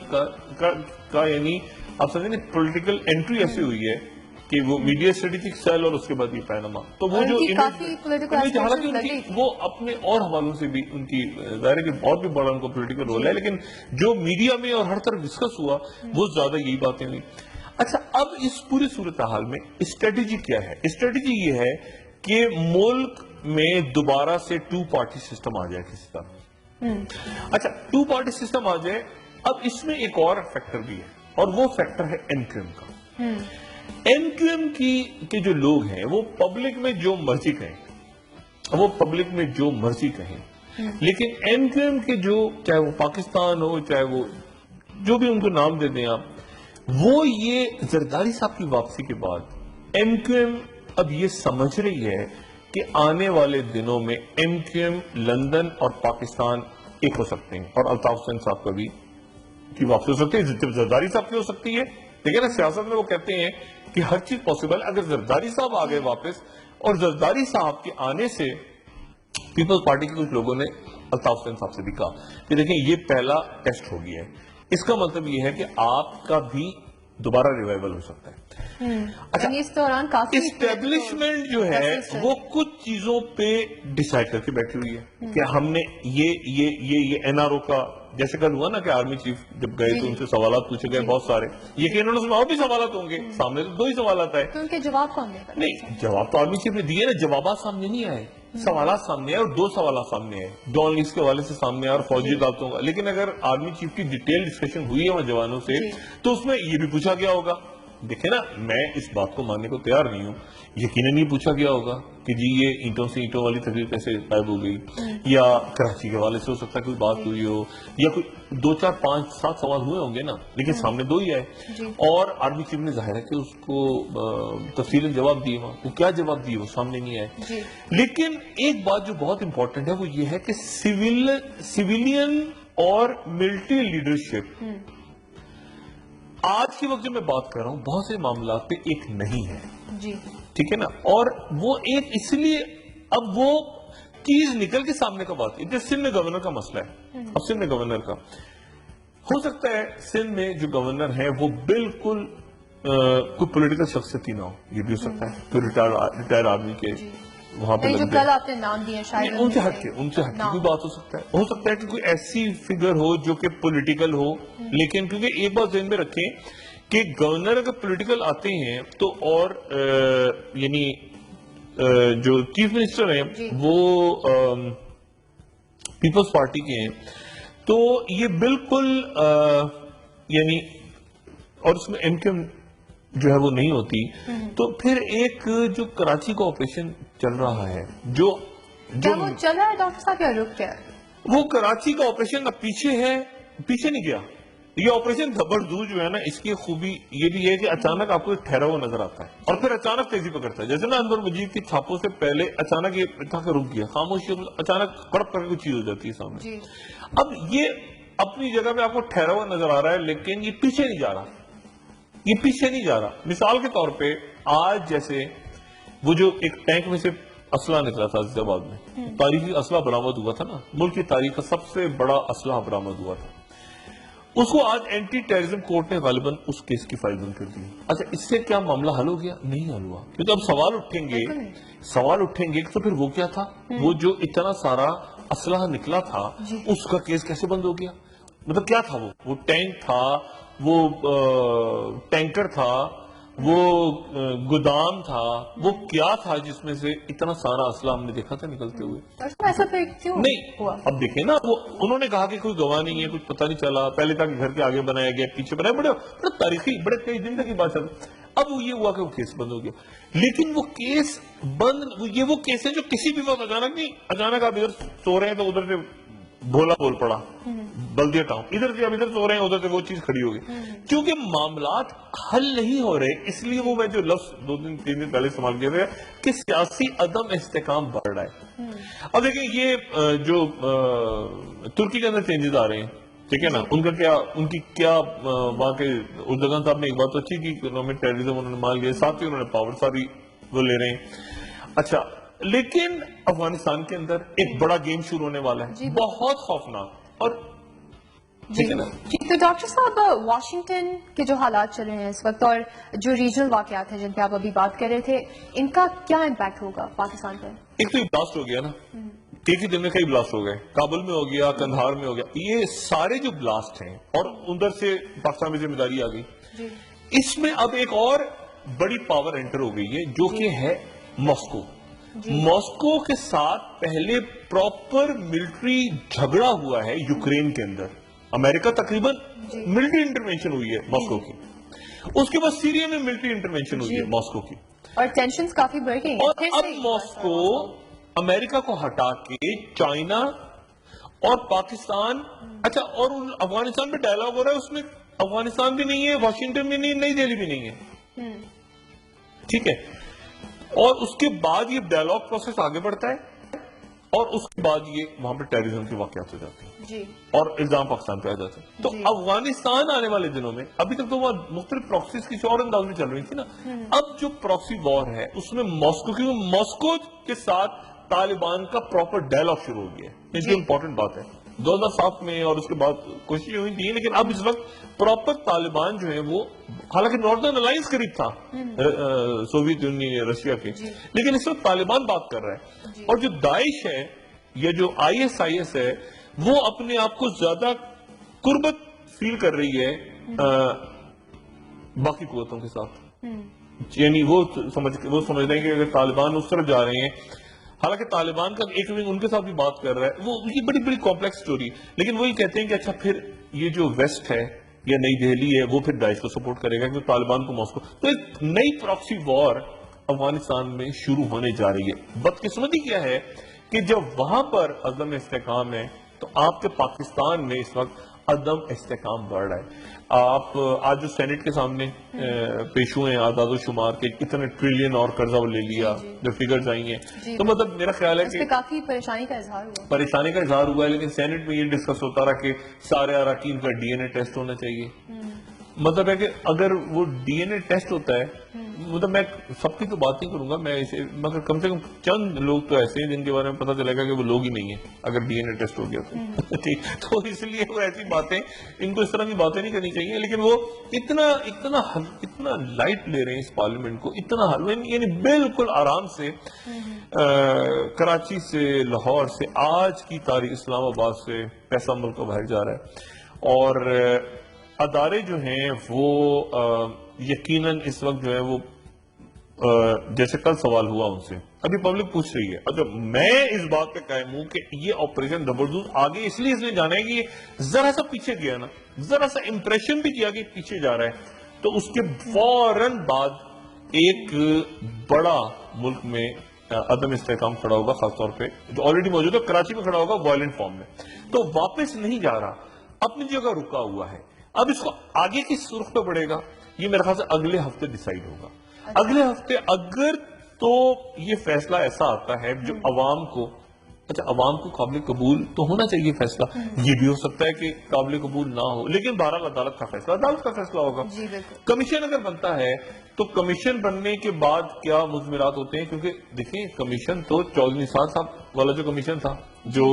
کا یعنی آپ سمجھیں پولیٹیکل انٹری ایسی ہوئی ہے کہ وہ میڈیا اسٹریٹجک سیل اور اس کے بعد یہ پیناما، تو وہ جو حالانکہ وہ اپنے اور حوالوں سے بھی ان کی ظاہر ہے کہ بہت بھی بڑا ان کو پولیٹیکل رول ہے، لیکن جو میڈیا میں اور ہر طرف ڈسکس ہوا وہ زیادہ یہی باتیں ہوئی۔ اچھا اب اس پوری صورتحال میں اسٹریٹجی کیا ہے؟ اسٹریٹجی یہ ہے کہ ملک میں دوبارہ سے 2 پارٹی سسٹم آ جائے کسی طرح۔ اچھا 2 پارٹی سسٹم آ جائے، اب اس میں ایک اور فیکٹر بھی ہے، اور وہ فیکٹر ہے ایم کیو ایم کا۔ ایم کیو ایم کے جو لوگ ہیں وہ پبلک میں جو مرضی کہیں، لیکن ایم کیو ایم کے جو چاہے وہ پاکستان ہو چاہے وہ جو بھی ان کو نام دے دیں آپ، وہ یہ زرداری صاحب کی واپسی کے بعد ایم کیو ایم اب یہ سمجھ رہی ہے کہ آنے والے دنوں میں ایم کیو ایم لندن اور پاکستان ایک ہو سکتے ہیں، اور الطاف حسین صاحب کا بھی کی واپسی ہو سکتی ہے، زرداری صاحب کی ہو سکتی ہے، لیکن نا سیاست میں وہ کہتے ہیں کہ ہر چیز پاسبل، اگر زرداری صاحب آ گئے واپس، اور زرداری صاحب کے آنے سے پیپلز پارٹی کے کچھ لوگوں نے الطاف حسین صاحب سے بھی کہا کہ دیکھیں یہ پہلا ٹیسٹ ہو گیا ہے، اس کا مطلب یہ ہے کہ آپ کا بھی دوبارہ ریوائیول ہو سکتا ہے۔ اچھا اس دوران کافی اسٹیبلشمنٹ جو ہے وہ کچھ چیزوں پہ ڈیسائیڈ کر کے بیٹھی ہوئی ہے کہ ہم نے یہ این آر او کا، جیسے کل ہوا نا کہ آرمی چیف جب گئے تو ان سے سوالات پوچھے گئے بہت سارے، یقیناً اس میں اور بھی سوالات ہوں گے، سامنے تو 2 ہی سوالات آئے، تو ان کے جواب کون دے گا؟ نہیں جواب تو آرمی چیف نے دیے نا، جوابات سامنے نہیں آئے، سوالات سامنے آئے، اور 2 سوالات سامنے آئے، ڈان لیس کے حوالے سے سامنے آئے اور فوجی عدالتوں کا، لیکن اگر آرمی چیف کی ڈیٹیل ڈسکشن ہوئی ہے وہاں جوانوں سے تو اس میں یہ بھی پوچھا گیا ہوگا، دیکھیں نا میں اس بات کو ماننے کو تیار نہیں ہوں، یقیناً یہ پوچھا گیا ہوگا کہ جی یہ اینٹوں سے اینٹوں والی تقریر کیسے غائب ہو گئی، یا کراچی کے حوالے سے ہو سکتا ہے کوئی بات ہوئی ہو، یا کوئی 2 4 5 7 سوال ہوئے ہوں گے نا، لیکن سامنے 2 ہی آئے، اور آرمی چیف نے ظاہر ہے کہ اس کو تفصیلاً جواب دیے، وہ کیا جواب دیے وہ سامنے نہیں آئے۔ لیکن ایک بات جو بہت امپورٹنٹ ہے وہ یہ ہے کہ سویلین اور ملٹری لیڈرشپ آج کے وقت جو میں بات کر رہا ہوں بہت سے معاملات پہ ایک نہیں ہے، ٹھیک ہے نا، اور وہ ایک اس لیے اب وہ چیز نکل کے سامنے کا بات ہے، سندھ میں گورنر کا مسئلہ ہے، اب سندھ میں گورنر کا ہو سکتا ہے سندھ میں جو گورنر ہیں وہ بالکل کوئی پولیٹیکل شخصیت ہی نہ ہو، یہ بھی ہو سکتا ہے کوئی ریٹائر آرمی کے وہاں پہ جو لگ کل جائے. آپ نے نام دیے شاید ان سے ہٹ کے بھی بات ہو سکتا ہے کہ کوئی ایسی فگر ہو جو کہ پولیٹیکل ہو. لیکن کیونکہ ایک بات ذہن میں رکھیں کہ گورنر اگر پولیٹیکل آتے ہیں تو اور یعنی جو چیف منسٹر ہیں وہ پیپلز پارٹی کے ہیں تو یہ بالکل یعنی اور اس میں ایم کیو جو ہے وہ نہیں ہوتی. تو پھر ایک جو کراچی کا آپریشن چل رہا ہے جو وہ چل رہا ہے ڈاکٹر صاحب یا رک گیا؟ وہ کراچی کا آپریشن اب پیچھے ہے, پیچھے نہیں گیا. یہ آپریشن زبردست جو ہے نا اس کی خوبی یہ بھی ہے کہ اچانک آپ کو ایک ٹھہرا ہوا نظر آتا ہے اور پھر اچانک تیزی پکڑتا ہے. جیسے نا انور مجید کی چھاپوں سے پہلے اچانک یہ تھا کہ رک گیا, خاموشی اچانک کڑپ کر کے کوئی چیز ہو جاتی ہے سامنے. اب یہ اپنی جگہ پہ آپ کو ٹھہرا ہوا نظر آ رہا ہے لیکن یہ پیچھے نہیں جا رہا, یہ پیچھے نہیں جا رہا. مثال کے طور پہ آج جیسے وہ جو ایک ٹینک میں سے اسلحہ نکلا تھا عزیز آباد میں, تاریخی اسلحہ برآمد ہوا تھا نا, ملک کی تاریخ کا سب سے بڑا اسلحہ برآمد ہوا تھا. اس کو آج اینٹی ٹیررزم کورٹ نے غالباً اس کیس کی فائل بند کر دی. اچھا اس سے کیا معاملہ حل ہو گیا؟ نہیں حل ہوا, کیونکہ اب سوال اٹھیں گے تو پھر وہ کیا تھا, وہ جو اتنا سارا اسلحہ نکلا تھا اس کا کیس کیسے بند ہو گیا؟ مطلب کیا تھا وہ ٹینک تھا, وہ ٹینکر تھا, وہ گودام تھا, وہ کیا تھا جس میں سے اتنا سارا اسلحہ ہم نے دیکھا تھا نکلتے ہوئے؟ ایسا پھر کیوں نہیں ہوا؟ اب دیکھیں نا, وہ انہوں نے کہا کہ کوئی گواہ نہیں ہے, کچھ پتہ نہیں چلا, پہلے تک گھر کے آگے بنایا گیا, پیچھے بنایا, بڑے تاریخی بڑے کئی دن تک کی بات چل. اب یہ ہوا کہ وہ کیس بند ہو گیا. لیکن وہ کیس بند, یہ وہ کیس ہے جو کسی بھی وقت اچانک نہیں, اچانک آپ ادھر سو رہے ہیں تو ادھر سے بھولا بول پڑا بلدیہ ٹاؤن, ادھر سے اب ادھر سو رہے ہیں ادھر سے وہ چیز کھڑی ہو گئی. کیونکہ معاملات حل نہیں ہو رہے, اس لیے وہ میں جو لفظ 2-3 دن پہلے استعمال کیا تھا کہ سیاسی عدم استحکام بڑھ رہا ہے. اب دیکھیں یہ جو ترکی کے اندر چینجز آ رہے ہیں, ٹھیک ہے نا, ان کا کیا, ان کی کیا وہاں کے اردگان صاحب نے ایک بات اچھی کی کہ انہوں نے ٹیررزم انہوں نے مان لیا, ساتھ ہی انہوں نے پاور ساری وہ لے رہے ہیں. اچھا لیکن افغانستان کے اندر ایک بڑا گیم شروع ہونے والا ہے, بہت خوفناک. اور تو ڈاکٹر صاحب واشنگٹن کے جو حالات چل رہے ہیں اس وقت اور جو ریجنل واقعات ہیں جن پہ آپ ابھی بات کر رہے تھے, ان کا کیا امپیکٹ ہوگا پاکستان پر؟ ایک تو بلاسٹ ہو گیا نا, ایک ہی دن میں کئی بلاسٹ ہو گئے, کابل میں ہو گیا, کندھار میں ہو گیا, یہ سارے جو بلاسٹ ہیں اور ادھر سے پاکستان میں ذمہ داری آ گئی. اس میں اب ایک اور بڑی پاور انٹر ہو گئی ہے جو کہ ہے ماسکو. ماسکو کے ساتھ پہلے پراپر ملٹری جھگڑا ہوا ہے یوکرین کے اندر, امریکہ تقریباً ملٹری انٹرونشن ہوئی ہے ماسکو کی, اس کے بعد سیریا میں ملٹری انٹرونشن ہوئی ہے ماسکو کی, اور ٹینشنز کافی بڑھ گئی ہیں. اور اب ماسکو امریکہ کو ہٹا کے چائنا اور پاکستان, اچھا اور افغانستان پہ ڈائلاگ ہو رہا ہے, اس میں افغانستان بھی نہیں ہے, واشنگٹن بھی نہیں ہے, نئی دہلی بھی نہیں ہے, ٹھیک ہے. اور اس کے بعد یہ ڈائلاگ پروسیس آگے بڑھتا ہے اور اس کے بعد یہ وہاں پہ ٹیررزم کے واقعات ہو جاتے ہیں اور الزام پاکستان پہ آ جاتے ہیں. تو افغانستان آنے والے دنوں میں, ابھی تک تو وہاں مختلف پراکسیز کی اور انداز میں چل رہی تھی نا, اب جو پراکسی وار ہے اس میں ماسکو کے ساتھ طالبان کا پراپر ڈائلاگ شروع ہو گیا ہے. یہ امپورٹنٹ بات ہے. 2007 میں اور اس کے بعد کوششیں ہوئی تھی, لیکن اب اس وقت پراپر طالبان جو ہے وہ, حالانکہ ناردرن الائنس قریب تھا سوویت یونین رشیا کے, لیکن اس وقت طالبان بات کر رہا ہے. اور جو داعش ہے یا جو ISIS ہے وہ اپنے آپ کو زیادہ قربت فیل کر رہی ہے باقی قوتوں کے ساتھ. یعنی وہ سمجھ رہے ہیں کہ اگر طالبان اس طرف جا رہے ہیں, حالانکہ طالبان کا ایک ونگ ان کے ساتھ بھی بات کر رہا ہے, وہ یہ بڑی بڑی کمپلیکس سٹوری, لیکن وہی کہتے ہیں کہ اچھا پھر یہ جو ویسٹ ہے یا نئی دہلی ہے وہ پھر داعش کو سپورٹ کرے گا کیونکہ طالبان کو ماسکو. تو ایک نئی پراکسی وار افغانستان میں شروع ہونے جا رہی ہے. بدقسمتی کیا ہے کہ جب وہاں پر عدم استحکام ہے تو آپ کے پاکستان میں اس وقت عدم استحکام بڑھ رہا ہے. آپ آج جو سینٹ کے سامنے پیش ہوئے ہیں اعداد و شمار کے, اتنے ٹریلین اور قرضہ وہ لے لیا, جو فگرز آئی ہیں, تو مطلب میرا خیال ہے کہ کافی پریشانی کا اظہار ہوا ہے. لیکن سینٹ میں یہ ڈسکس ہوتا رہا کہ سارے اراکین کا DNA ٹیسٹ ہونا چاہیے. مطلب ہے کہ اگر وہ DNA ٹیسٹ ہوتا ہے مطلب میں سب کی تو بات نہیں کروں گا میں اسے، مگر کم سے کم چند لوگ تو ایسے ہیں جن کے بارے میں پتہ چلے گا کہ وہ لوگ ہی نہیں ہیں اگر ڈی این اے ٹیسٹ ہو گیا تو ٹھیک، تو اس لیے وہ ایسی باتیں، ان کو اس طرح کی باتیں نہیں کرنی چاہیے. لیکن وہ اتنا لائٹ لے رہے ہیں اس پارلیمنٹ کو، اتنا یعنی بالکل آرام سے کراچی سے، لاہور سے، آج کی تاریخ اسلام آباد سے پیسہ ملک کو باہر جا رہا ہے. اور ادارے جو ہیں وہ یقیناً اس وقت جو ہے وہ جیسے کل سوال ہوا ان سے، ابھی پبلک پوچھ رہی ہے. اچھا میں اس بات پہ قائم ہوں کہ یہ آپریشن زبردست آگے اس لیے اس نے جانا ہے کہ یہ ذرا سا پیچھے گیا نا، ذرا سا امپریشن بھی کیا کہ پیچھے جا رہا ہے، تو اس کے فوراً بعد ایک بڑا ملک میں عدم استحکام کھڑا ہوگا، خاص طور پہ جو آلریڈی موجود ہے کراچی میں کھڑا ہوگا وائلنٹ فارم میں. تو واپس نہیں جا رہا، اپنی جگہ رکا ہوا ہے. اب اس کو آگے کی سرخ پہ بڑھے گا، یہ میرے خیال سے اگلے ہفتے ڈیسائیڈ ہوگا. اگلے ہفتے اگر تو یہ فیصلہ ایسا آتا ہے جو عوام کو، اچھا عوام کو قابل قبول تو ہونا چاہیے فیصلہ، یہ بھی ہو سکتا ہے کہ قابل قبول نہ ہو، لیکن بہرحال عدالت کا فیصلہ ہوگا. کمیشن اگر بنتا ہے تو کمیشن بننے کے بعد کیا مضمرات ہوتے ہیں، کیونکہ دیکھیں کمیشن تو چودھری نثار صاحب والا جو کمیشن تھا، جو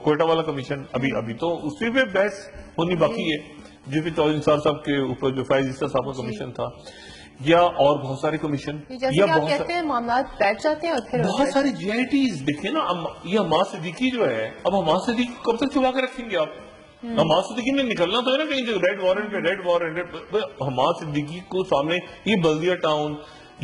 کوئٹہ والا کمیشن، ابھی تو اسی پہ بحث ہونی باقی ہے، جس پہ چودھری نثار صاحب کے اوپر جو فیض عیسیٰ صاحب کا کمیشن تھا، یا اور بہت سارے کمیشن، یا معاملات بیٹھ جاتے ہیں اور پھر بہت ساری جی آئی ٹیز. دیکھیں نا یہ حماد صدیقی جو ہے، اب حماد صدیقی کب تک چھپا کے رکھیں گے آپ؟ حماد صدیقی نے نکلنا تو ہے نا کہیں، ریڈ وارنٹ حماد صدیقی کو سامنے، یہ بلدیہ ٹاؤن،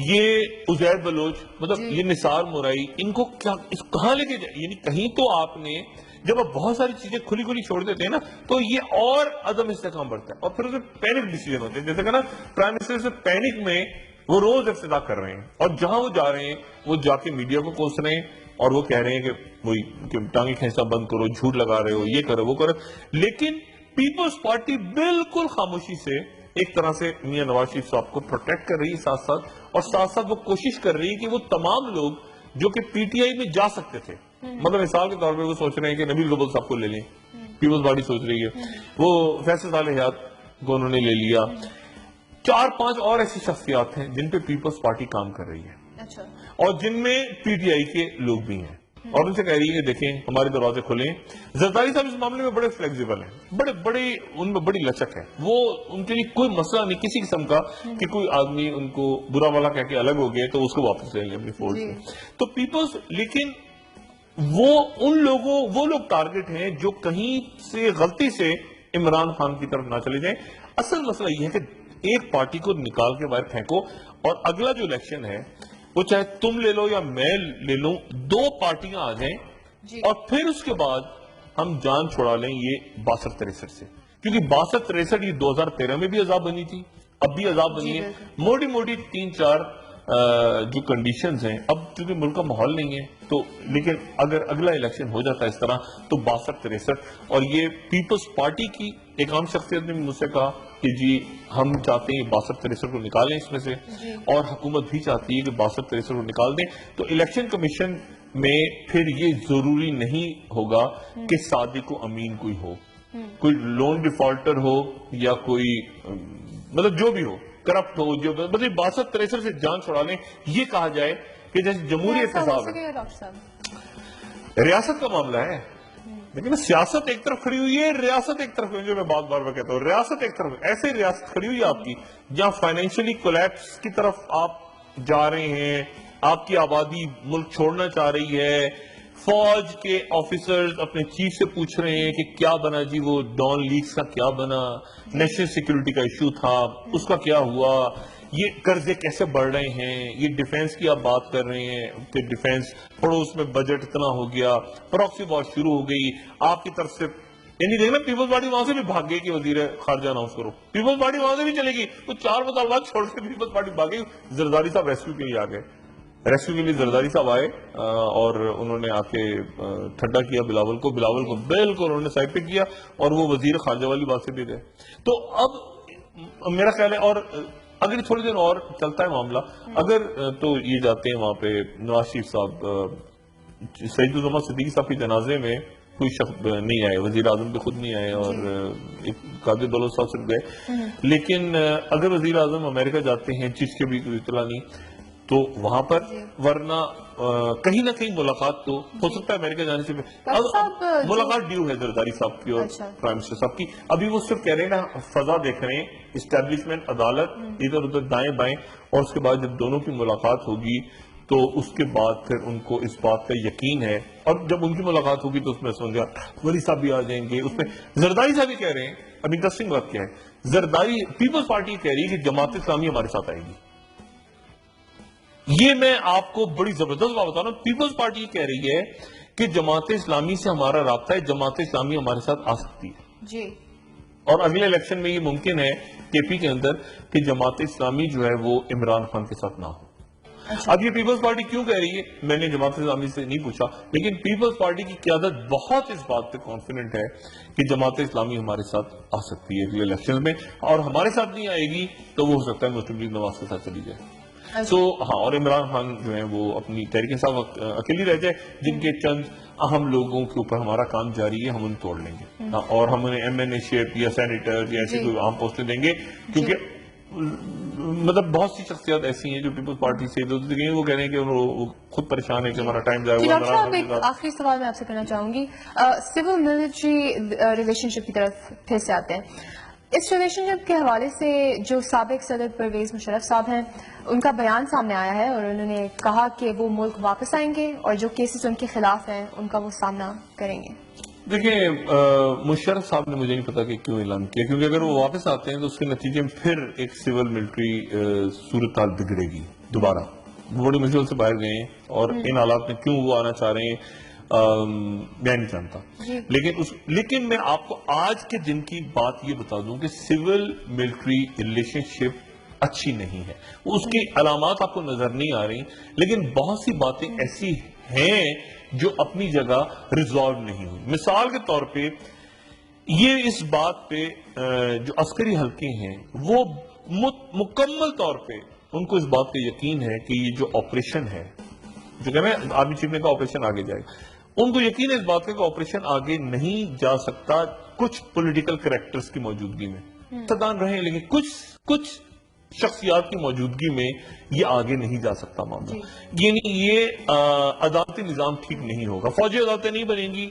یہ عزیر بلوچ، مطلب یہ نثار مرائی، ان کو کہاں لے کے جائے؟ یعنی کہیں تو آپ نے جب آپ بہت ساری چیزیں کھلی چھوڑ دیتے ہیں نا تو یہ اور عدم استحکام بڑھتا ہے، اور پھر اسے پینک ڈیسیجن ہوتے ہیں. جیسے کہ نا پرائم منسٹر سے پینک میں وہ روز افتتاح کر رہے ہیں، اور جہاں وہ جا رہے ہیں وہ جا کے میڈیا کو کوس رہے ہیں اور وہ کہہ رہے ہیں کہ وہی کہ ٹانگیں کھینچنا بند کرو، جھوٹ لگا رہے ہو، یہ کرو وہ کرو. لیکن پیپلز پارٹی بالکل خاموشی سے ایک طرح سے میاں نواز شریف صاحب کو پروٹیکٹ کر رہی ہے ساتھ ساتھ، اور ساتھ ساتھ وہ کوشش کر رہی ہے کہ وہ تمام لوگ جو کہ پی ٹی آئی میں جا سکتے تھے، مطلب مثال کے طور پہ وہ سوچ رہے ہیں کہ نبیل گبل صاحب کو لے لیں، پیپلز پارٹی سوچ رہی ہے، وہ فیصل صالح حیات کو انہوں نے لے لیا. 4-5 اور ایسی شخصیات ہیں جن پہ پیپلز پارٹی کام کر رہی ہے، اور جن میں پی ٹی آئی کے لوگ بھی ہیں، اور ان سے کہہ رہی ہے کہ دیکھیں ہمارے دروازے کھلیں. زرداری صاحب اس معاملے میں بڑے فلیکسیبل ہیں، بڑے ان میں بڑی لچک ہے، وہ ان کے لیے کوئی مسئلہ نہیں کسی قسم کا کہ کوئی آدمی ان کو برا والا کہہ کے الگ ہو گئے تو اس کو واپس لے لیں اپنی فورس میں. تو پیپلز، لیکن وہ لوگ ٹارگٹ ہیں جو کہیں سے غلطی سے عمران خان کی طرف نہ چلے جائیں. اصل مسئلہ یہ ہے کہ ایک پارٹی کو نکال کے باہر پھینکو، اور اگلا جو الیکشن ہے وہ چاہے تم لے لو یا میں لے لوں، 2 پارٹیاں آ جائیں، اور پھر اس کے بعد ہم جان چھڑا لیں یہ 62-63 سے، کیونکہ 62-63 یہ 2013 میں بھی عذاب بنی تھی، اب بھی عذاب بنی ہے. موٹی 3-4 جو کنڈیشنز ہیں، اب چونکہ ملک کا ماحول نہیں ہے تو، لیکن اگر اگلا الیکشن ہو جاتا ہے اس طرح تو 62-63، اور یہ پیپلز پارٹی کی ایک عام شخصیت نے مجھ سے کہا کہ جی ہم چاہتے ہیں 62-63 کو نکالیں اس میں سے، اور حکومت بھی چاہتی ہے کہ 62-63 کو نکال دیں. تو الیکشن کمیشن میں پھر یہ ضروری نہیں ہوگا کہ صادق و امین کوئی ہو، کوئی لون ڈیفالٹر ہو، یا کوئی مطلب جو بھی ہو کرپٹ ہو، جو مطلب 62-63 سے جان چھڑا لیں. یہ کہا جائے کہ جیسے جمہوری احتساب ہے، ریاست کا معاملہ ہے، لیکن سیاست ایک طرف کھڑی ہوئی ہے، ریاست ایک طرف، جو میں بار بار کہتا ہوں ریاست ایک طرف، ایسے ریاست کھڑی ہوئی ہے آپ کی جہاں فائنینشلی کولیپس کی طرف آپ جا رہے ہیں، آپ کی آبادی ملک چھوڑنا چاہ رہی ہے، فوج کے آفیسرز اپنے چیف سے پوچھ رہے ہیں کہ کیا بنا جی وہ ڈان لیکس کا کیا بنا، نیشنل سیکیورٹی کا ایشو تھا اس کا کیا ہوا، یہ قرضے کیسے بڑھ رہے ہیں، یہ ڈیفینس کی آپ بات کر رہے ہیں کہ ڈیفینس پڑوس میں بجٹ اتنا ہو گیا، پراکسی وار شروع ہو گئی آپ کی طرف سے. یعنی دیکھنا پیپلز پارٹی وہاں سے بھی بھاگ گئی کہ وزیر خارجہ اناؤنس کرو، پیپلز پارٹی وہاں سے بھی چلے گی، تو 4 مطالبات چھوڑ کے پیپلز پارٹی بھاگ گئی. زرداری صاحب ریسکیو کے لیے آ گئے، ریسکیو کے لیے زرداری صاحب آئے اور انہوں نے آ کے ٹھنڈا کیا بلاول کو بالکل انہوں نے سائڈ پہ کیا، اور وہ وزیر خارجہ والی بات سے بھی گئے. تو اب میرا خیال ہے، اور اگر تھوڑی دیر اور چلتا ہے معاملہ، اگر تو یہ جاتے ہیں وہاں پہ نواز شریف صاحب سعید الزمان صدیقی صاحب کے جنازے میں کوئی شخص نہیں آئے, وزیر اعظم بھی خود نہیں آئے اور قاضی دولت صاحب صرف گئے. لیکن اگر وزیر اعظم امریکہ جاتے ہیں جس کے بھی کوئی اطلاع نہیں تو وہاں پر, ورنہ کہیں نہ کہیں ملاقات تو ہو سکتا ہے امریکہ جانے سے ملاقات ڈیو ہے زرداری صاحب کی اور پرائم منسٹر صاحب کی. ابھی وہ صرف کہہ رہے ہیں نا فضا دیکھ رہے ہیں, اسٹیبلشمنٹ, عدالت, ادھر ادھر دائیں بائیں, اور اس کے بعد جب دونوں کی ملاقات ہوگی تو اس کے بعد پھر ان کو اس بات کا یقین ہے, اور جب ان کی ملاقات ہوگی تو اس میں سمجھا ولی صاحب بھی آ جائیں گے. اس میں زرداری صاحب بھی کہہ رہے ہیں, اب انٹرسٹنگ بات کیا ہے, زرداری پیپلز پارٹی کہہ رہی ہے کہ جماعت اسلامی ہمارے ساتھ آئے گی. یہ میں آپ کو بڑی زبردست بات بتا رہا ہوں, پیپلز پارٹی کہہ رہی ہے کہ جماعت اسلامی سے ہمارا رابطہ ہے, جماعت اسلامی ہمارے ساتھ آ سکتی ہے جی, اور اگلے الیکشن میں یہ ممکن ہے کے پی کے اندر کہ جماعت اسلامی جو ہے وہ عمران خان کے ساتھ نہ ہو. اب یہ پیپلز پارٹی کیوں کہہ رہی ہے میں نے جماعت اسلامی سے نہیں پوچھا, لیکن پیپلز پارٹی کی قیادت بہت اس بات پہ کانفیڈنٹ ہے کہ جماعت اسلامی ہمارے ساتھ آ سکتی ہے اگلے الیکشن میں, اور ہمارے ساتھ نہیں آئے گی تو وہ ہو سکتا ہے مسلم لیگ نواز کے ساتھ چلی جائے. سو ہاں, اور عمران خان جو ہے وہ اپنی تحریک انصاف اکیلی رہ جائے, جن کے چند اہم لوگوں کے اوپر ہمارا کام جاری ہے, ہم ان توڑ لیں گے اور ہم انہیں ایم این اے شپ یا سینیٹر یا ایسی کوئی اہم پوسٹیں دیں گے, کیونکہ مطلب بہت سی شخصیات ایسی ہیں جو پیپلز پارٹی سے وہ کہہ رہے ہیں کہ وہ خود پریشان ہے کہ ہمارا ٹائم جائے گا. ڈاکٹر صاحب ایک آخری سوال میں آپ سے کرنا چاہوں گی, سول ملٹری ریلیشن شپ کی طرف پھر سے آتے ہیں. اس ریلیشن شپ کے حوالے سے جو سابق صدر پرویز مشرف صاحب ہیں ان کا بیان سامنے آیا ہے اور انہوں نے کہا کہ وہ ملک واپس آئیں گے اور جو کیسز ان کے خلاف ہیں ان کا وہ سامنا کریں گے. دیکھیں, مشرف صاحب نے مجھے نہیں پتا کہ کیوں اعلان کیا, کیونکہ اگر وہ واپس آتے ہیں تو اس کے نتیجے میں پھر ایک سول ملٹری صورتحال بگڑے گی دوبارہ. وہ بڑی مشکل سے باہر گئے ہیں اور ان حالات میں کیوں وہ آنا چاہ رہے ہیں میں نہیں جانتا, لیکن میں آپ کو آج کے دن کی بات یہ بتا دوں کہ سول ملٹری ریلیشن شپ اچھی نہیں ہے. اس کی علامات آپ کو نظر نہیں آ رہی, لیکن بہت سی باتیں ایسی ہیں جو اپنی جگہ ریزالو نہیں ہوئی. مثال کے طور پہ یہ اس بات پہ جو عسکری حلقے ہیں وہ مکمل طور پہ ان کو اس بات کا یقین ہے کہ یہ جو آپریشن ہے, جو کہنا ہے آرمی چیف نے کہا آپریشن آگے جائے گا, ان کو یقین ہے اس بات کا آپریشن آگے نہیں جا سکتا کچھ پولیٹیکل کریکٹرز کی موجودگی میں. تدان رہے لیکن کچھ شخصیات کی موجودگی میں یہ آگے نہیں جا سکتا معاملہ. یعنی یہ عدالتی نظام ٹھیک نہیں ہوگا, فوجی عدالتیں نہیں بنیں گی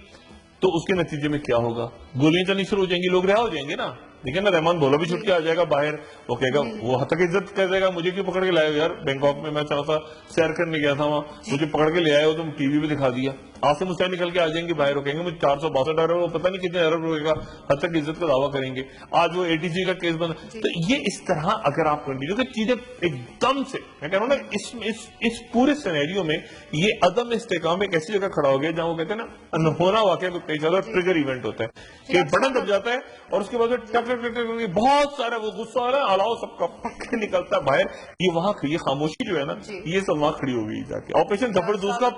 تو اس کے نتیجے میں کیا ہوگا, گولیاں چلنی شروع ہو جائیں گی, لوگ رہا ہو جائیں گے نا. دیکھیں نا رحمان بھولا بھی چھٹ کے آ جائے گا باہر, وہ کہے گا, وہ حد تک عزت کر دے گا مجھے کیوں پکڑ کے لائے گا یار, بینکاک میں میں چاہتا سیر کرنے گیا تھا وہاں, مجھے پکڑ کے لے آئے ہو, تم ٹی وی پہ دکھا دیا. عاصم حسین نکل کے آ جائیں گے باہر, وہ کہیں گے مجھے 462 ارب, وہ پتہ نہیں کتنے ارب روئے گا, حد تک عزت کا دعویٰ کریں گے. آج وہ ATC کا کیس بند, تو یہ اس طرح اگر آپ کنٹینیو کہ چیزیں ایک دم سے, میں کہہ رہا ہوں نا اس پورے سینیریو میں یہ عدم استحکام ایک ایسی جگہ کھڑا ہو گیا جہاں وہ کہتے ہیں نا انہونا واقعہ کو پیش آتا ہے, ٹریگر ایونٹ ہوتا ہے کہ بٹن دب جاتا ہے اور اس کے بعد ٹک ٹک ٹک ٹک بہت سارا وہ غصہ آ رہا ہے, الاؤ سب کا پک کے نکلتا ہے باہر. یہ وہاں یہ خاموشی جو ہے نا یہ سب وہاں کھڑی ہو گئی جا کے. آپریشن زبردست کا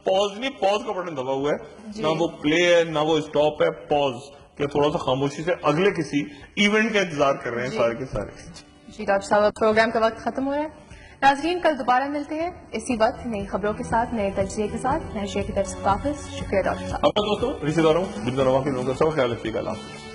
پوز نہیں, پوز کا بٹن دبا ہوا ہے, نہ وہ پلے ہے نہ وہ اسٹاپ ہے, پوز کہ تھوڑا سا خاموشی سے اگلے کسی ایونٹ کا انتظار کر رہے ہیں سارے کے سارے. جی ڈاکٹر صاحب, پروگرام کا وقت ختم ہو رہا ہے. ناظرین کل دوبارہ ملتے ہیں اسی وقت نئی خبروں کے ساتھ, نئے تجزیے کے ساتھ. میں شیخ کی طرف سے واپس. شکریہ ڈاکٹر صاحب. اپنا دوستوں رشتے داروں, جن کا رواں کے لوگوں کا سب خیال رکھیے گا. اللہ